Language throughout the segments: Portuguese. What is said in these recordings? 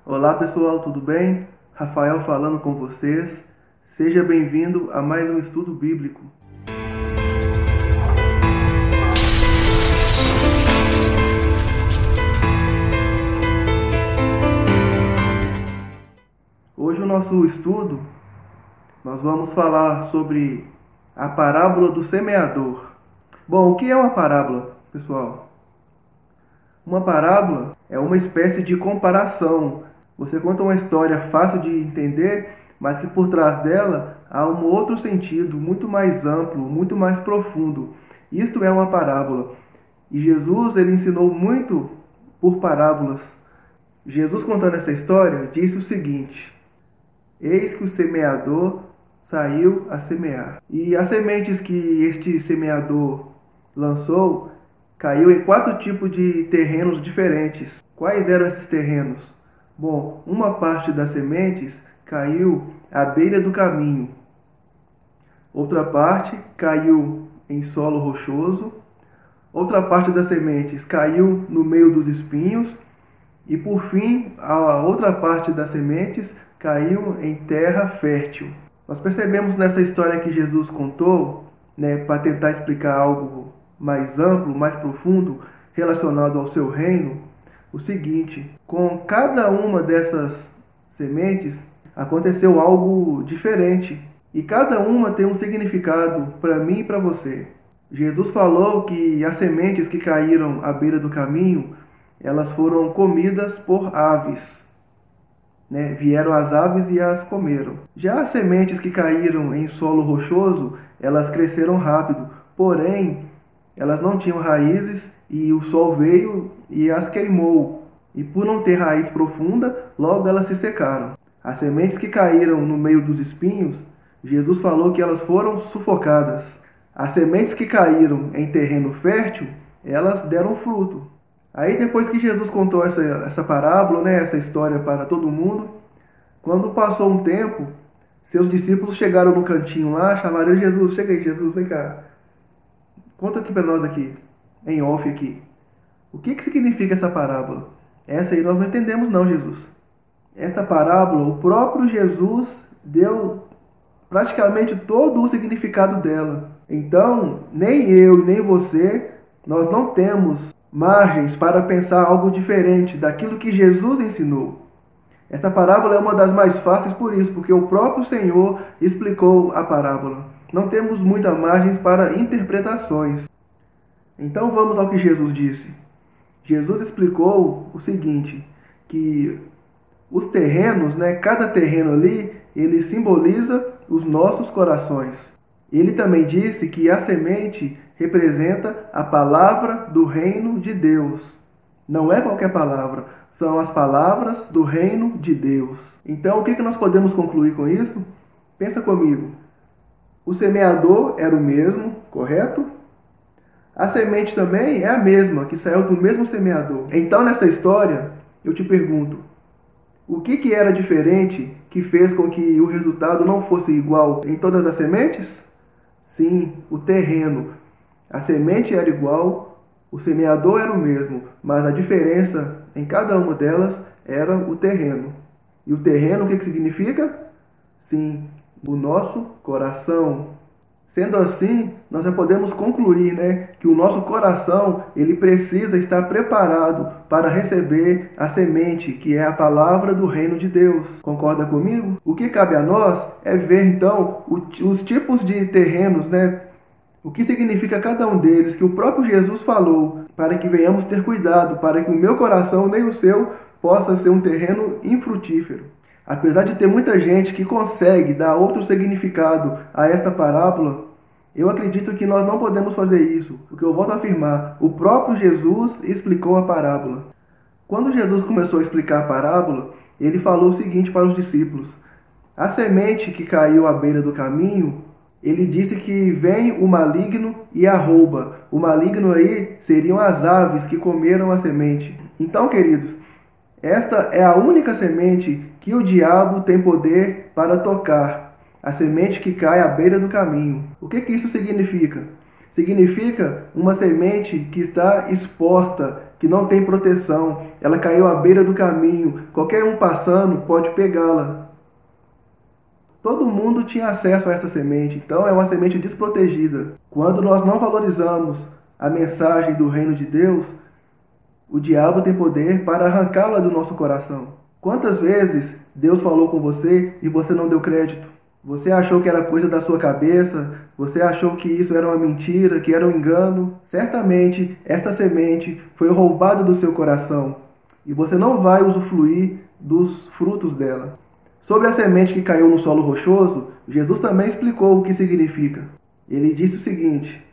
Olá pessoal, tudo bem? Rafael falando com vocês. Seja bem-vindo a mais um estudo bíblico. Hoje o nosso estudo, nós vamos falar sobre a parábola do semeador. Bom, o que é uma parábola, pessoal? Uma parábola é uma espécie de comparação. Você conta uma história fácil de entender, mas que por trás dela há um outro sentido muito mais amplo, muito mais profundo. Isto é uma parábola. E Jesus, ele ensinou muito por parábolas. Jesus, contando essa história, disse o seguinte: eis que o semeador saiu a semear. E as sementes que este semeador lançou caiu em 4 tipos de terrenos diferentes. Quais eram esses terrenos? Bom, uma parte das sementes caiu à beira do caminho. Outra parte caiu em solo rochoso. Outra parte das sementes caiu no meio dos espinhos. E por fim, a outra parte das sementes caiu em terra fértil. Nós percebemos nessa história que Jesus contou, para tentar explicar algo mais amplo, mais profundo, relacionado ao seu reino, o seguinte: com cada uma dessas sementes aconteceu algo diferente. E cada uma tem um significado para mim e para você. Jesus falou que as sementes que caíram à beira do caminho, elas foram comidas por aves. Vieram as aves e as comeram. Já as sementes que caíram em solo rochoso, elas cresceram rápido, porém elas não tinham raízes e o sol veio e as queimou. E por não ter raiz profunda, logo elas se secaram. As sementes que caíram no meio dos espinhos, Jesus falou que elas foram sufocadas. As sementes que caíram em terreno fértil, elas deram fruto. Aí depois que Jesus contou essa parábola, essa história para todo mundo, quando passou um tempo, seus discípulos chegaram no cantinho lá, chamaram Jesus: chega aí, Jesus, vem cá. Conta aqui para nós aqui, em off aqui. O que significa essa parábola? Essa aí nós não entendemos não, Jesus. Essa parábola, o próprio Jesus deu praticamente todo o significado dela. Então, nem eu nem você, nós não temos margens para pensar algo diferente daquilo que Jesus ensinou. Essa parábola é uma das mais fáceis por isso, porque o próprio Senhor explicou a parábola. Não temos muita margem para interpretações. Então vamos ao que Jesus disse. Jesus explicou o seguinte, que os terrenos, cada terreno ali, ele simboliza os nossos corações. Ele também disse que a semente representa a palavra do reino de Deus. Não é qualquer palavra, são as palavras do reino de Deus. Então o que nós podemos concluir com isso? Pensa comigo. O semeador era o mesmo, correto? A semente também é a mesma, que saiu do mesmo semeador. Então, nessa história, eu te pergunto, o que era diferente que fez com que o resultado não fosse igual em todas as sementes? Sim, o terreno. A semente era igual, o semeador era o mesmo, mas a diferença em cada uma delas era o terreno. E o terreno, o que significa? Sim, o nosso coração. Sendo assim, nós já podemos concluir, que o nosso coração, ele precisa estar preparado para receber a semente, que é a palavra do reino de Deus. Concorda comigo? O que cabe a nós é ver, então, os tipos de terrenos, o que significa cada um deles, que o próprio Jesus falou, para que venhamos ter cuidado, para que o meu coração, nem o seu, possa ser um terreno infrutífero. Apesar de ter muita gente que consegue dar outro significado a esta parábola, eu acredito que nós não podemos fazer isso, porque eu volto a afirmar, o próprio Jesus explicou a parábola. Quando Jesus começou a explicar a parábola, ele falou o seguinte para os discípulos: a semente que caiu à beira do caminho, ele disse que vem o maligno e a rouba. O maligno aí seriam as aves que comeram a semente. Então, queridos, esta é a única semente que o diabo tem poder para tocar, a semente que cai à beira do caminho. O que isso significa? Significa uma semente que está exposta, que não tem proteção. Ela caiu à beira do caminho. Qualquer um passando pode pegá-la. Todo mundo tinha acesso a essa semente, então é uma semente desprotegida. Quando nós não valorizamos a mensagem do reino de Deus, o diabo tem poder para arrancá-la do nosso coração. Quantas vezes Deus falou com você e você não deu crédito? Você achou que era coisa da sua cabeça? Você achou que isso era uma mentira, que era um engano? Certamente, esta semente foi roubada do seu coração e você não vai usufruir dos frutos dela. Sobre a semente que caiu no solo rochoso, Jesus também explicou o que significa. Ele disse o seguinte: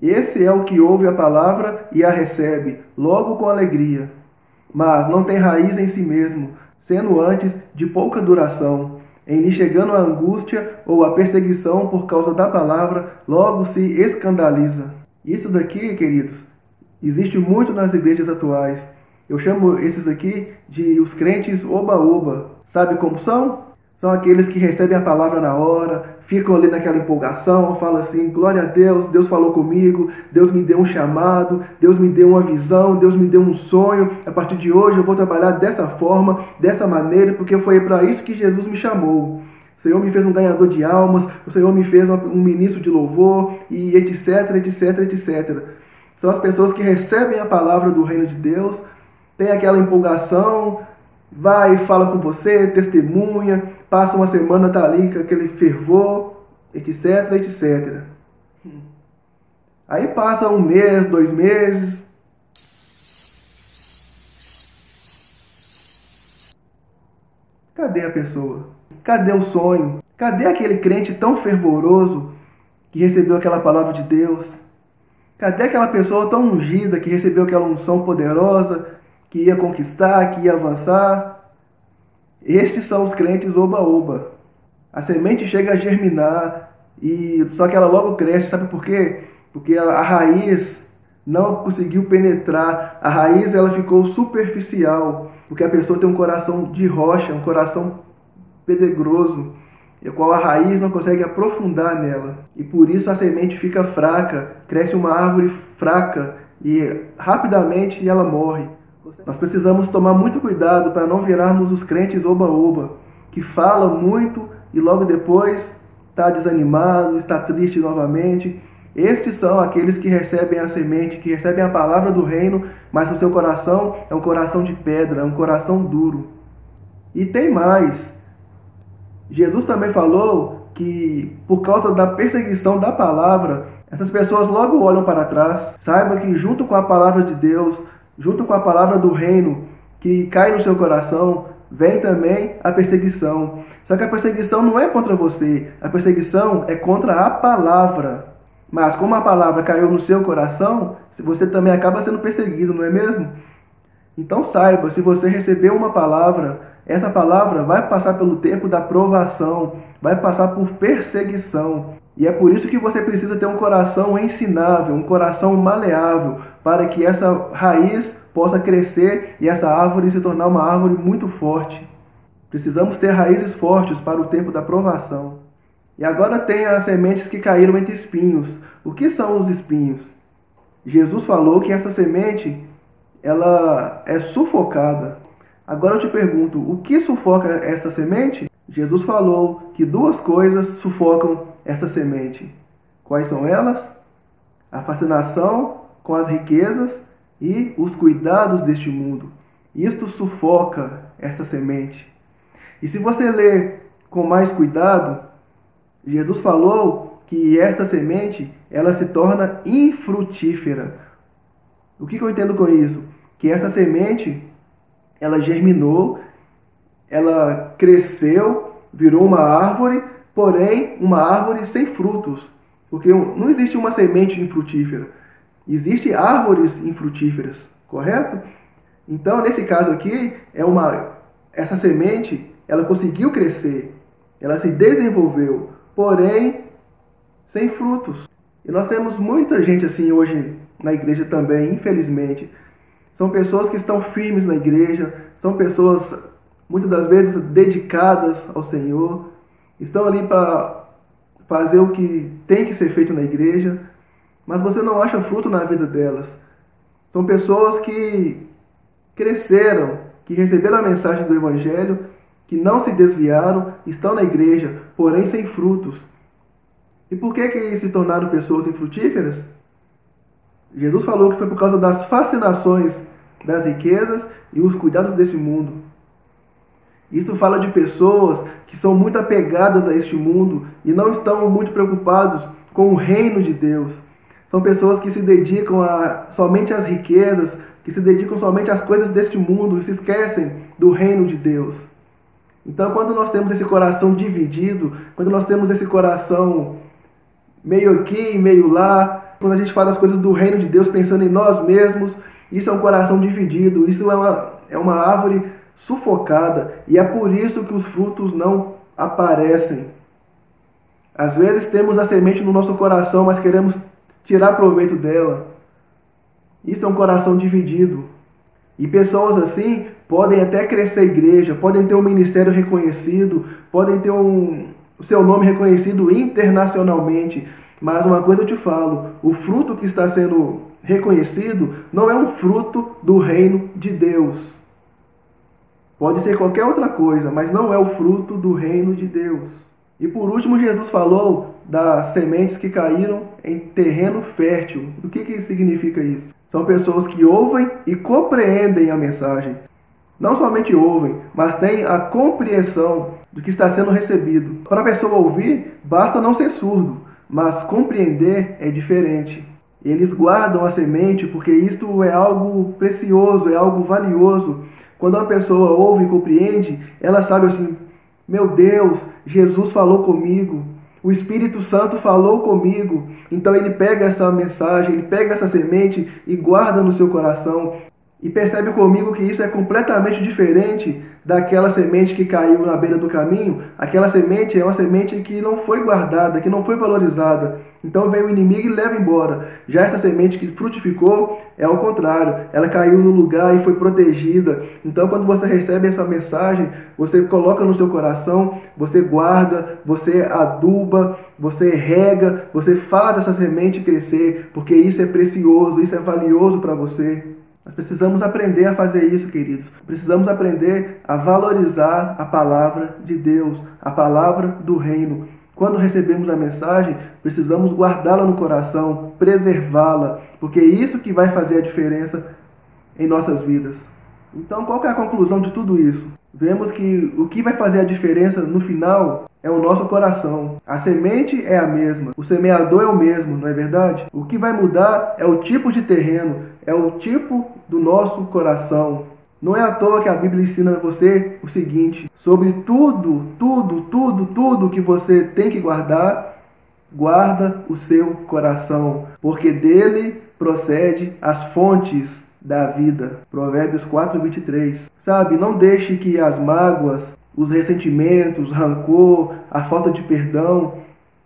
esse é o que ouve a palavra e a recebe, logo com alegria, mas não tem raiz em si mesmo, sendo antes de pouca duração. Em lhe chegando a angústia ou a perseguição por causa da palavra, logo se escandaliza. Isso daqui, queridos, existe muito nas igrejas atuais. Eu chamo esses aqui de os crentes oba-oba. Sabe como são? São aqueles que recebem a palavra na hora, ficam ali naquela empolgação, falam assim: glória a Deus, Deus falou comigo, Deus me deu um chamado, Deus me deu uma visão, Deus me deu um sonho. A partir de hoje eu vou trabalhar dessa forma, dessa maneira, porque foi para isso que Jesus me chamou. O Senhor me fez um ganhador de almas, o Senhor me fez um ministro de louvor, e etc, etc, etc. São as pessoas que recebem a palavra do reino de Deus, tem aquela empolgação, vai e fala com você, testemunha, passa uma semana, tá ali com aquele fervor, etc, etc. Aí passa um mês, 2 meses. Cadê a pessoa? Cadê o sonho? Cadê aquele crente tão fervoroso que recebeu aquela palavra de Deus? Cadê aquela pessoa tão ungida que recebeu aquela unção poderosa, que ia conquistar, que ia avançar? Estes são os crentes oba-oba. A semente chega a germinar, só que ela logo cresce. Sabe por quê? Porque a raiz não conseguiu penetrar. A raiz ela ficou superficial, porque a pessoa tem um coração de rocha, um coração pedregoso, e qual a raiz não consegue aprofundar nela. E por isso a semente fica fraca, cresce uma árvore fraca e rapidamente ela morre. Nós precisamos tomar muito cuidado para não virarmos os crentes oba-oba, que falam muito e logo depois está desanimado, está triste novamente. Estes são aqueles que recebem a semente, que recebem a palavra do reino, mas o seu coração é um coração de pedra, é um coração duro. E tem mais. Jesus também falou que por causa da perseguição da palavra, essas pessoas logo olham para trás. Saiba que junto com a palavra de Deus, junto com a palavra do reino que cai no seu coração, vem também a perseguição. Só que a perseguição não é contra você, a perseguição é contra a palavra. Mas como a palavra caiu no seu coração, você também acaba sendo perseguido, não é mesmo? Então saiba, se você recebeu uma palavra, essa palavra vai passar pelo tempo da provação, vai passar por perseguição. E é por isso que você precisa ter um coração ensinável, um coração maleável, para que essa raiz possa crescer e essa árvore se tornar uma árvore muito forte. Precisamos ter raízes fortes para o tempo da provação. E agora tem as sementes que caíram entre espinhos. O que são os espinhos? Jesus falou que essa semente ela é sufocada. Agora eu te pergunto, o que sufoca essa semente? Jesus falou que 2 coisas sufocam essa semente. Quais são elas? A fascinação com as riquezas e os cuidados deste mundo. Isto sufoca essa semente. E se você ler com mais cuidado, Jesus falou que esta semente ela se torna infrutífera. O que eu entendo com isso? Que essa semente ela germinou, ela cresceu, virou uma árvore, porém uma árvore sem frutos. Porque não existe uma semente infrutífera. Existem árvores infrutíferas, correto? Então, nesse caso aqui, essa semente ela conseguiu crescer, ela se desenvolveu, porém sem frutos. E nós temos muita gente assim hoje na igreja também, infelizmente. São pessoas que estão firmes na igreja, são pessoas muitas das vezes dedicadas ao Senhor, estão ali para fazer o que tem que ser feito na igreja, mas você não acha fruto na vida delas. São pessoas que cresceram, que receberam a mensagem do Evangelho, que não se desviaram, estão na igreja, porém sem frutos. E por que se tornaram pessoas infrutíferas? Jesus falou que foi por causa das fascinações das riquezas e os cuidados desse mundo. Isso fala de pessoas que são muito apegadas a este mundo e não estão muito preocupados com o reino de Deus. São pessoas que se dedicam somente às riquezas, que se dedicam somente às coisas deste mundo e se esquecem do reino de Deus. Então, quando nós temos esse coração dividido, quando nós temos esse coração meio aqui, meio lá, quando a gente fala as coisas do reino de Deus pensando em nós mesmos, isso é um coração dividido, isso é uma árvore sufocada, e é por isso que os frutos não aparecem. Às vezes temos a semente no nosso coração, mas queremos tirar proveito dela. Isso é um coração dividido. E pessoas assim podem até crescer a igreja, podem ter um ministério reconhecido, podem ter o seu nome reconhecido internacionalmente. Mas uma coisa eu te falo, o fruto que está sendo reconhecido não é um fruto do reino de Deus. Pode ser qualquer outra coisa, mas não é o fruto do reino de Deus. E por último, Jesus falou das sementes que caíram em terreno fértil. O que significa isso? São pessoas que ouvem e compreendem a mensagem. Não somente ouvem, mas têm a compreensão do que está sendo recebido. Para a pessoa ouvir, basta não ser surdo, mas compreender é diferente. Eles guardam a semente porque isto é algo precioso, é algo valioso. Quando uma pessoa ouve e compreende, ela sabe assim, meu Deus, Jesus falou comigo, o Espírito Santo falou comigo. Então ele pega essa mensagem, ele pega essa semente e guarda no seu coração. E percebe comigo que isso é completamente diferente daquela semente que caiu na beira do caminho. Aquela semente é uma semente que não foi guardada, que não foi valorizada. Então vem o inimigo e leva embora. Já essa semente que frutificou é ao contrário. Ela caiu no lugar e foi protegida. Então quando você recebe essa mensagem, você coloca no seu coração, você guarda, você aduba, você rega, você faz essa semente crescer, porque isso é precioso, isso é valioso para você. Nós precisamos aprender a fazer isso, queridos. Precisamos aprender a valorizar a palavra de Deus, a palavra do reino. Quando recebemos a mensagem, precisamos guardá-la no coração, preservá-la, porque é isso que vai fazer a diferença em nossas vidas. Então, qual que é a conclusão de tudo isso? Vemos que o que vai fazer a diferença no final é o nosso coração. A semente é a mesma, o semeador é o mesmo, não é verdade? O que vai mudar é o tipo de terreno, é o tipo do nosso coração. Não é à toa que a Bíblia ensina a você o seguinte: sobre tudo que você tem que guardar, guarda o seu coração, porque dele procede as fontes da vida. Provérbios 4:23. Sabe, não deixe que as mágoas, os ressentimentos, o rancor, a falta de perdão,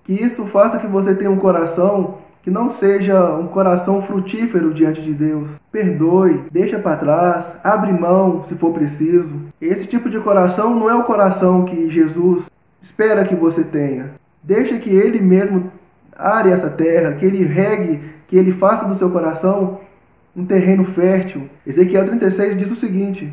que isso faça que você tenha um coração que não seja um coração frutífero diante de Deus. Perdoe, deixa para trás, abre mão se for preciso. Esse tipo de coração não é o coração que Jesus espera que você tenha. Deixa que Ele mesmo are essa terra, que Ele regue, que Ele faça do seu coração um terreno fértil. Ezequiel 36 diz o seguinte: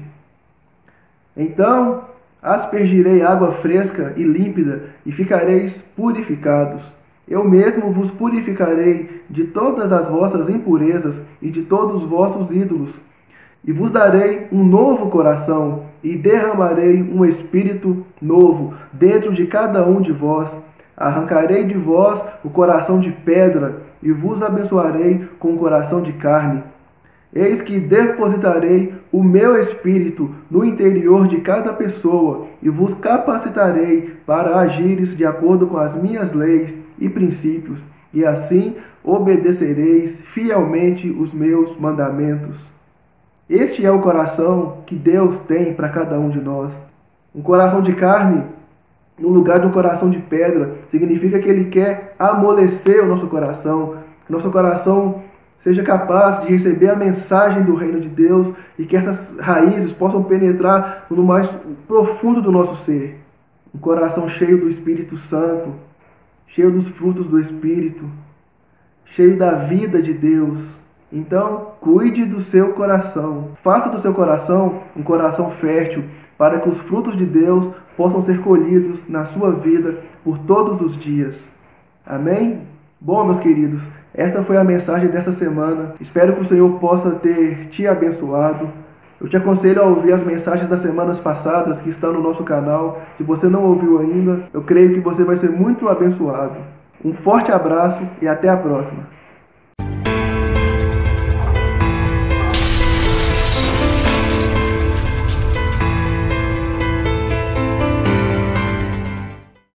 então aspergirei água fresca e límpida, e ficareis purificados. Eu mesmo vos purificarei de todas as vossas impurezas e de todos os vossos ídolos, e vos darei um novo coração, e derramarei um espírito novo dentro de cada um de vós. Arrancarei de vós o coração de pedra, e vos abençoarei com um coração de carne. Eis que depositarei o meu espírito no interior de cada pessoa, e vos capacitarei para agires de acordo com as minhas leis e princípios, e assim obedecereis fielmente os meus mandamentos. Este é o coração que Deus tem para cada um de nós. Um coração de carne, no lugar de um coração de pedra, significa que Ele quer amolecer o nosso coração, que nosso coração seja capaz de receber a mensagem do reino de Deus e que essas raízes possam penetrar no mais profundo do nosso ser. Um coração cheio do Espírito Santo, cheio dos frutos do Espírito, cheio da vida de Deus. Então, cuide do seu coração. Faça do seu coração um coração fértil, para que os frutos de Deus possam ser colhidos na sua vida por todos os dias. Amém? Bom, meus queridos, esta foi a mensagem dessa semana. Espero que o Senhor possa ter te abençoado. Eu te aconselho a ouvir as mensagens das semanas passadas que estão no nosso canal. Se você não ouviu ainda, eu creio que você vai ser muito abençoado. Um forte abraço e até a próxima.